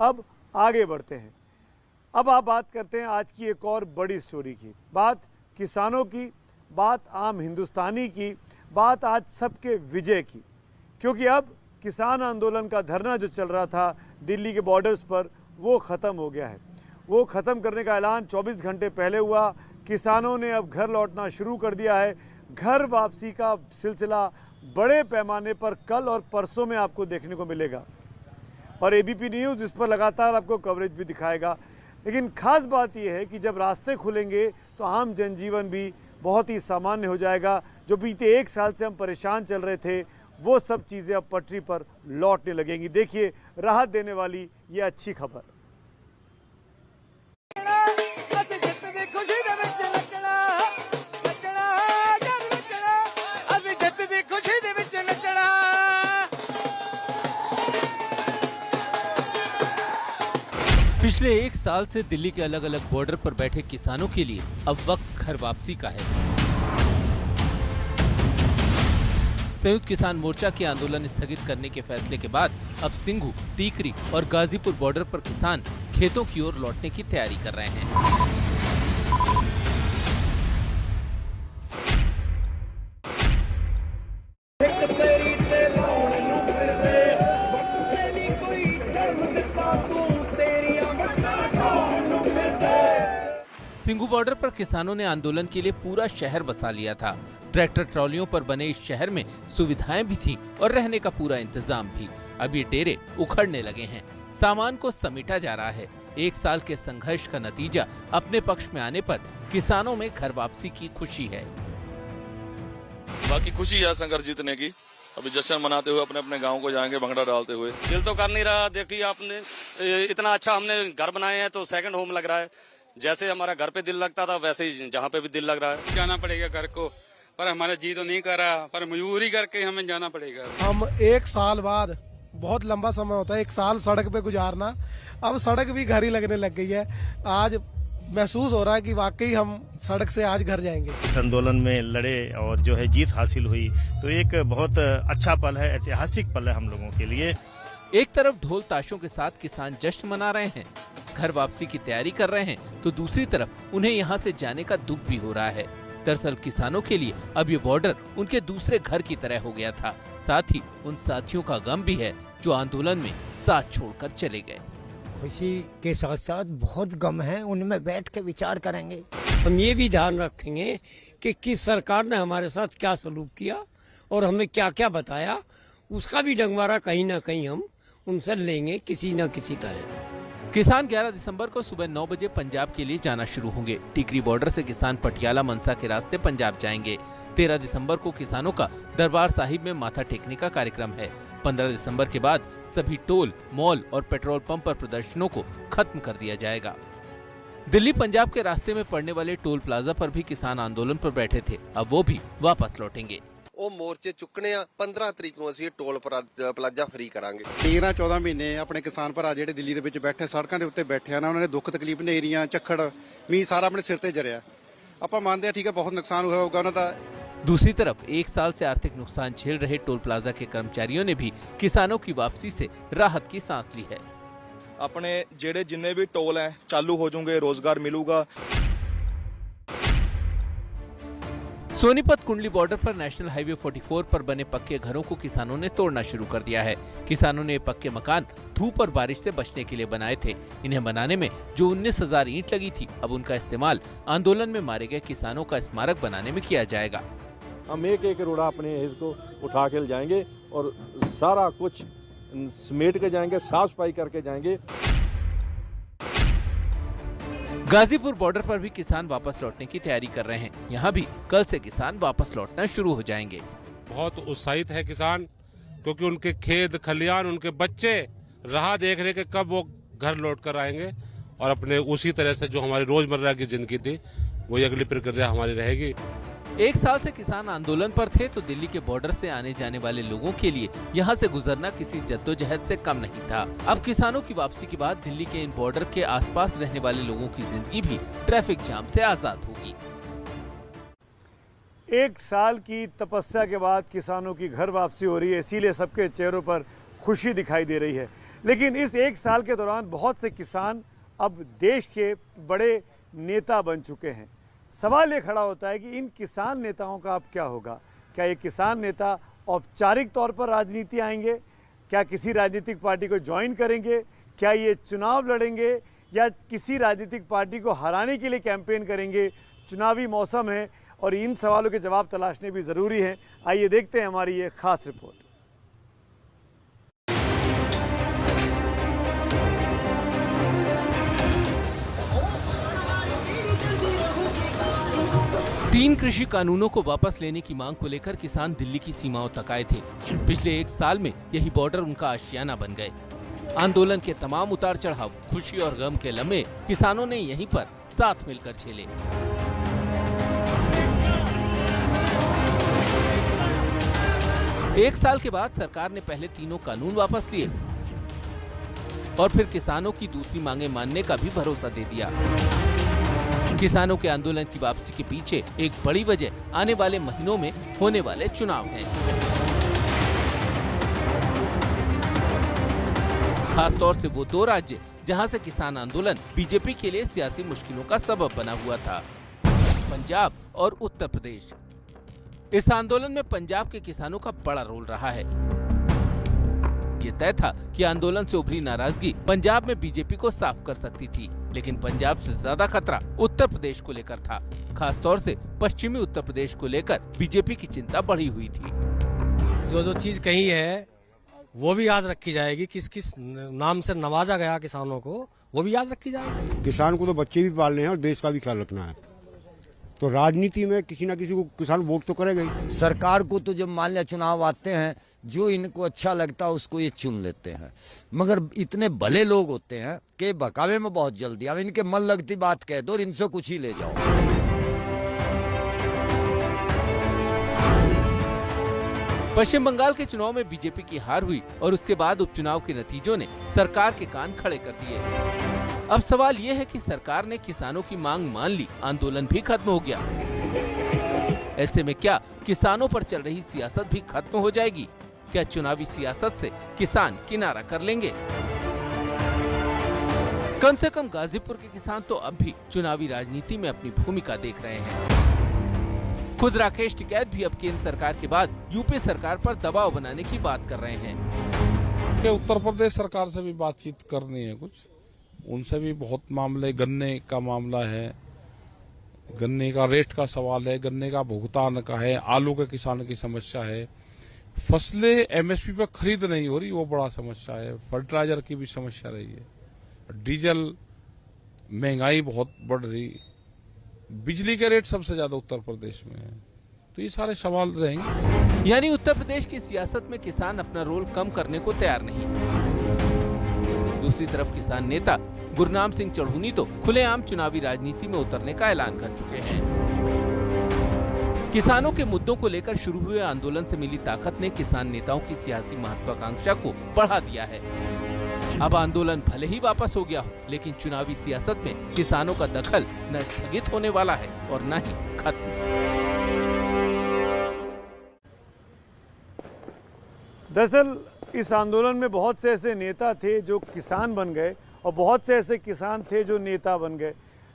अब आगे बढ़ते हैं। अब आप बात करते हैं आज की एक और बड़ी स्टोरी की। बात किसानों की, बात आम हिंदुस्तानी की, बात आज सबके विजय की। क्योंकि अब किसान आंदोलन का धरना जो चल रहा था दिल्ली के बॉर्डर्स पर, वो ख़त्म हो गया है। वो ख़त्म करने का ऐलान 24 घंटे पहले हुआ। किसानों ने अब घर लौटना शुरू कर दिया है। घर वापसी का सिलसिला बड़े पैमाने पर कल और परसों में आपको देखने को मिलेगा और एबीपी न्यूज़ इस पर लगातार आपको कवरेज भी दिखाएगा। लेकिन खास बात यह है कि जब रास्ते खुलेंगे तो आम जनजीवन भी बहुत ही सामान्य हो जाएगा। जो बीते 1 साल से हम परेशान चल रहे थे, वो सब चीज़ें अब पटरी पर लौटने लगेंगी। देखिए राहत देने वाली ये अच्छी खबर। पिछले 1 साल से दिल्ली के अलग अलग बॉर्डर पर बैठे किसानों के लिए अब वक्त घर वापसी का है। संयुक्त किसान मोर्चा के आंदोलन स्थगित करने के फैसले के बाद अब सिंघू, टीकरी और गाजीपुर बॉर्डर पर किसान खेतों की ओर लौटने की तैयारी कर रहे हैं। सिंघू बॉर्डर पर किसानों ने आंदोलन के लिए पूरा शहर बसा लिया था। ट्रैक्टर ट्रॉलियों पर बने इस शहर में सुविधाएं भी थी और रहने का पूरा इंतजाम भी। अब ये डेरे उखड़ने लगे हैं, सामान को समेटा जा रहा है। 1 साल के संघर्ष का नतीजा अपने पक्ष में आने पर किसानों में घर वापसी की खुशी है। बाकी खुशी है संघर्ष जीतने की। अभी जश्न मनाते हुए अपने अपने गांव को जाएंगे भंगड़ा डालते हुए। दिल तो कर नहीं रहा। देखिए आपने इतना अच्छा हमने घर बनाए हैं तो सेकंड होम लग रहा है। जैसे हमारा घर पे दिल लगता था वैसे ही जहाँ पे भी दिल लग रहा है। जाना पड़ेगा घर को, पर हमारा जी तो नहीं कर रहा, पर मजबूरी करके हमें जाना पड़ेगा। हम 1 साल बाद, बहुत लंबा समय होता है 1 साल सड़क पे गुजारना, अब सड़क भी घर ही लगने लग गई है। आज महसूस हो रहा है कि वाकई हम सड़क से आज घर जाएंगे। इस आंदोलन में लड़े और जो है जीत हासिल हुई तो एक बहुत अच्छा पल है, ऐतिहासिक पल है हम लोगों के लिए। एक तरफ ढोल ताशों के साथ किसान जश्न मना रहे हैं, घर वापसी की तैयारी कर रहे हैं, तो दूसरी तरफ उन्हें यहाँ से जाने का दुख भी हो रहा है। दरअसल किसानों के लिए अब ये बॉर्डर उनके दूसरे घर की तरह हो गया था। साथ ही उन साथियों का गम भी है जो आंदोलन में साथ छोड़कर चले गए। खुशी के साथ साथ बहुत गम है, उनमें बैठ के विचार करेंगे। हम ये भी ध्यान रखेंगे कि किस सरकार ने हमारे साथ क्या सलूक किया और हमें क्या क्या बताया, उसका भी डंगवारा कहीं ना कहीं हम उनसे लेंगे किसी न किसी तरह। किसान 11 दिसंबर को सुबह 9 बजे पंजाब के लिए जाना शुरू होंगे। टिकरी बॉर्डर से किसान पटियाला मनसा के रास्ते पंजाब जाएंगे। 13 दिसंबर को किसानों का दरबार साहिब में माथा टेकने का कार्यक्रम है। 15 दिसंबर के बाद सभी टोल, मॉल और पेट्रोल पंप पर प्रदर्शनों को खत्म कर दिया जाएगा। दिल्ली पंजाब के रास्ते में पड़ने वाले टोल प्लाजा पर भी किसान आंदोलन पर बैठे थे, अब वो भी वापस लौटेंगे। ਉਹ ਮੋਰਚੇ ਚੁੱਕਣੇ ਆ। 15 ਤਰੀਕ ਨੂੰ ਅਸੀਂ ਟੋਲ ਪਲਾਜ਼ਾ ਫ੍ਰੀ ਕਰਾਂਗੇ। 13-14 ਮਹੀਨੇ ਆਪਣੇ ਕਿਸਾਨ ਭਰਾ ਜਿਹੜੇ ਦਿੱਲੀ ਦੇ ਵਿੱਚ ਬੈਠੇ ਸੜਕਾਂ ਦੇ ਉੱਤੇ ਬੈਠੇ ਆ ਨਾ, ਉਹਨਾਂ ਨੇ ਦੁੱਖ ਤਕਲੀਫ, ਨੇਰੀਆਂ, ਝੱਖੜ, ਮੀਂਹ ਸਾਰਾ ਆਪਣੇ ਸਿਰ ਤੇ ਜਰਿਆ। ਆਪਾਂ ਮੰਨਦੇ ਆ, ਠੀਕ ਹੈ, ਬਹੁਤ ਨੁਕਸਾਨ ਹੋਇਆ ਹੋਊਗਾ ਉਹਨਾਂ ਦਾ। दूसरी तरफ 1 साल से आर्थिक नुकसान झेल रहे टोल प्लाजा के कर्मचारियों ने भी किसानों की वापसी से राहत की सांस ली है। अपने जेड़े जिन्ने भी टोल हैं चालू हो जाएंगे, रोजगार मिलूगा। सोनीपत कुंडली बॉर्डर पर नेशनल हाईवे 44 पर बने पक्के घरों को किसानों ने तोड़ना शुरू कर दिया है। किसानों ने पक्के मकान धूप और बारिश से बचने के लिए बनाए थे। इन्हें बनाने में जो 19,000 ईंट लगी थी, अब उनका इस्तेमाल आंदोलन में मारे गए किसानों का स्मारक बनाने में किया जाएगा। हम एक एक रोड़ा अपने इसको उठा के ले जाएंगे और सारा कुछ समेट के जाएंगे, साफ सफाई करके जाएंगे। गाजीपुर बॉर्डर पर भी किसान वापस लौटने की तैयारी कर रहे हैं। यहाँ भी कल से किसान वापस लौटना शुरू हो जाएंगे। बहुत उत्साहित है किसान, क्योंकि उनके खेत खलियान, उनके बच्चे राह देख रहे कि कब वो घर लौट कर आएंगे और अपने उसी तरह से जो हमारी रोजमर्रा की जिंदगी थी वही अगली प्रक्रिया हमारी रहेगी। 1 साल से किसान आंदोलन पर थे तो दिल्ली के बॉर्डर से आने जाने वाले लोगों के लिए यहाँ से गुजरना किसी जद्दोजहद से कम नहीं था। अब किसानों की वापसी के बाद दिल्ली के इन बॉर्डर के आसपास रहने वाले लोगों की जिंदगी भी ट्रैफिक जाम से आजाद होगी। 1 साल की तपस्या के बाद किसानों की घर वापसी हो रही है, इसीलिए सबके चेहरों पर खुशी दिखाई दे रही है। लेकिन इस एक साल के दौरान बहुत से किसान अब देश के बड़े नेता बन चुके हैं। सवाल ये खड़ा होता है कि इन किसान नेताओं का अब क्या होगा? क्या ये किसान नेता औपचारिक तौर पर राजनीति आएंगे? क्या किसी राजनीतिक पार्टी को ज्वाइन करेंगे? क्या ये चुनाव लड़ेंगे या किसी राजनीतिक पार्टी को हराने के लिए कैंपेन करेंगे? चुनावी मौसम है और इन सवालों के जवाब तलाशने भी ज़रूरी हैं। आइए देखते हैं हमारी ये खास रिपोर्ट। तीन कृषि कानूनों को वापस लेने की मांग को लेकर किसान दिल्ली की सीमाओं तक आए थे। पिछले एक साल में यही बॉर्डर उनका आशियाना बन गए। आंदोलन के तमाम उतार चढ़ाव, खुशी और गम के लम्हे किसानों ने यहीं पर साथ मिलकर झेले। एक साल के बाद सरकार ने पहले तीनों कानून वापस लिए और फिर किसानों की दूसरी मांगे मानने का भी भरोसा दे दिया। किसानों के आंदोलन की वापसी के पीछे एक बड़ी वजह आने वाले महीनों में होने वाले चुनाव है। खासतौर से वो दो राज्य जहां से किसान आंदोलन बीजेपी के लिए सियासी मुश्किलों का सबब बना हुआ था, पंजाब और उत्तर प्रदेश। इस आंदोलन में पंजाब के किसानों का बड़ा रोल रहा है। ये तय था कि आंदोलन से उभरी नाराजगी पंजाब में बीजेपी को साफ कर सकती थी, लेकिन पंजाब से ज्यादा खतरा उत्तर प्रदेश को लेकर था। खासतौर से पश्चिमी उत्तर प्रदेश को लेकर बीजेपी की चिंता बढ़ी हुई थी। जो चीज कही है वो भी याद रखी जाएगी, किस किस नाम से नवाजा गया किसानों को, वो भी याद रखी जाएगी। किसान को तो बच्चे भी पालने हैं और देश का भी ख्याल रखना है, तो राजनीति में किसी न किसी को किसान वोट तो करेगा ही। सरकार को तो जब मान लिया चुनाव आते हैं, जो इनको अच्छा लगता है उसको ये चुन लेते हैं, मगर इतने भले लोग होते हैं कि बहकावे में बहुत जल्दी, अब इनके मन लगती बात कह दो और इनसे कुछ ही ले जाओ। पश्चिम बंगाल के चुनाव में बीजेपी की हार हुई और उसके बाद उपचुनाव के नतीजों ने सरकार के कान खड़े कर दिए। अब सवाल ये है कि सरकार ने किसानों की मांग मान ली, आंदोलन भी खत्म हो गया। ऐसे में क्या किसानों पर चल रही सियासत भी खत्म हो जाएगी? क्या चुनावी सियासत से किसान किनारा कर लेंगे? कम से कम गाजीपुर के किसान तो अब भी चुनावी राजनीति में अपनी भूमिका देख रहे हैं। खुद राकेश टिकैत भी अब केंद्र सरकार के बाद यूपी सरकार पर दबाव बनाने की बात कर रहे हैं। उत्तर प्रदेश सरकार से भी बातचीत करनी है, कुछ उनसे भी बहुत मामले, गन्ने का मामला है, गन्ने का रेट का सवाल है, गन्ने का भुगतान का है, आलू के किसान की समस्या है, फसलें एमएसपी पर खरीद नहीं हो रही, वो बड़ा समस्या है, फर्टिलाइजर की भी समस्या रही है, डीजल महंगाई बहुत बढ़ रही, बिजली के रेट सबसे ज्यादा उत्तर प्रदेश में है, तो ये सारे सवाल रहेंगे। यानी उत्तर प्रदेश की सियासत में किसान अपना रोल कम करने को तैयार नहीं। दूसरी तरफ किसान नेता गुरनाम सिंह चढ़ूनी तो खुलेआम चुनावी राजनीति में उतरने का ऐलान कर चुके हैं। किसानों के मुद्दों को लेकर शुरू हुए आंदोलन से मिली ताकत ने किसान नेताओं की सियासी महत्वाकांक्षा को बढ़ा दिया है। अब आंदोलन भले ही वापस हो गया हो, लेकिन चुनावी सियासत में किसानों का दखल न स्थगित होने वाला है और न ही खत्म। दरअसल इस आंदोलन में बहुत से ऐसे नेता थे जो किसान बन गए और बहुत से ऐसे किसान थे जो नेता बन गए,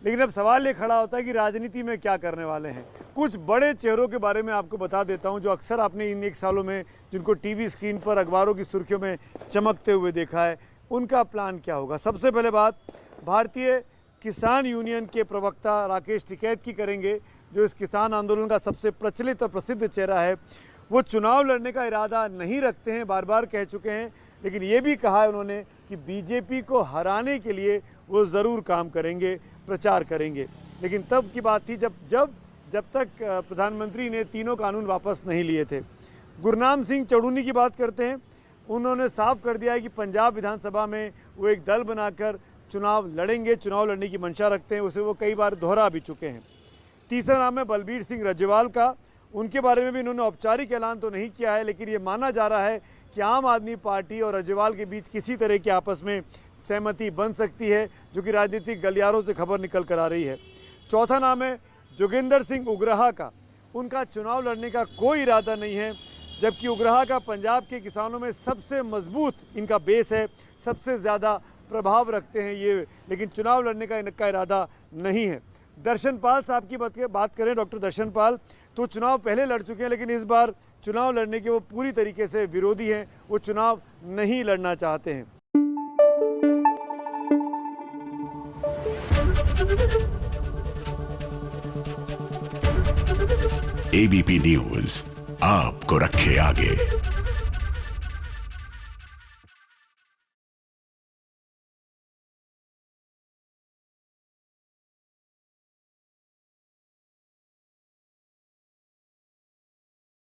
लेकिन अब सवाल ये खड़ा होता है कि राजनीति में क्या करने वाले हैं। कुछ बड़े चेहरों के बारे में आपको बता देता हूं जो अक्सर आपने इन एक सालों में जिनको टीवी स्क्रीन पर अखबारों की सुर्खियों में चमकते हुए देखा है, उनका प्लान क्या होगा। सबसे पहले बात भारतीय किसान यूनियन के प्रवक्ता राकेश टिकैत की करेंगे, जो इस किसान आंदोलन का सबसे प्रचलित और प्रसिद्ध चेहरा है। वो चुनाव लड़ने का इरादा नहीं रखते हैं, बार बार कह चुके हैं, लेकिन ये भी कहा है उन्होंने कि बीजेपी को हराने के लिए वो ज़रूर काम करेंगे, प्रचार करेंगे। लेकिन तब की बात थी जब तक प्रधानमंत्री ने तीनों कानून वापस नहीं लिए थे। गुरनाम सिंह चढ़ूनी की बात करते हैं, उन्होंने साफ कर दिया है कि पंजाब विधानसभा में वो एक दल बनाकर चुनाव लड़ेंगे, चुनाव लड़ने की मंशा रखते हैं, उसे वो कई बार दोहरा भी चुके हैं। तीसरा नाम है बलबीर सिंह रज्जवाल का, उनके बारे में भी इन्होंने औपचारिक ऐलान तो नहीं किया है, लेकिन ये माना जा रहा है कि आम आदमी पार्टी और रज्जवाल के बीच किसी तरह की आपस में सहमति बन सकती है, जो कि राजनीतिक गलियारों से खबर निकल कर आ रही है। चौथा नाम है जोगिंदर सिंह उग्रहा का, उनका चुनाव लड़ने का कोई इरादा नहीं है। जबकि उग्रहा का पंजाब के किसानों में सबसे मजबूत इनका बेस है, सबसे ज़्यादा प्रभाव रखते हैं ये, लेकिन चुनाव लड़ने का इनका इरादा नहीं है। दर्शन पाल साहब की बात करें, डॉक्टर दर्शन पाल, तो चुनाव पहले लड़ चुके हैं, लेकिन इस बार चुनाव लड़ने के वो पूरी तरीके से विरोधी हैं, वो चुनाव नहीं लड़ना चाहते हैं। एबीपी न्यूज आपको रखे आगे।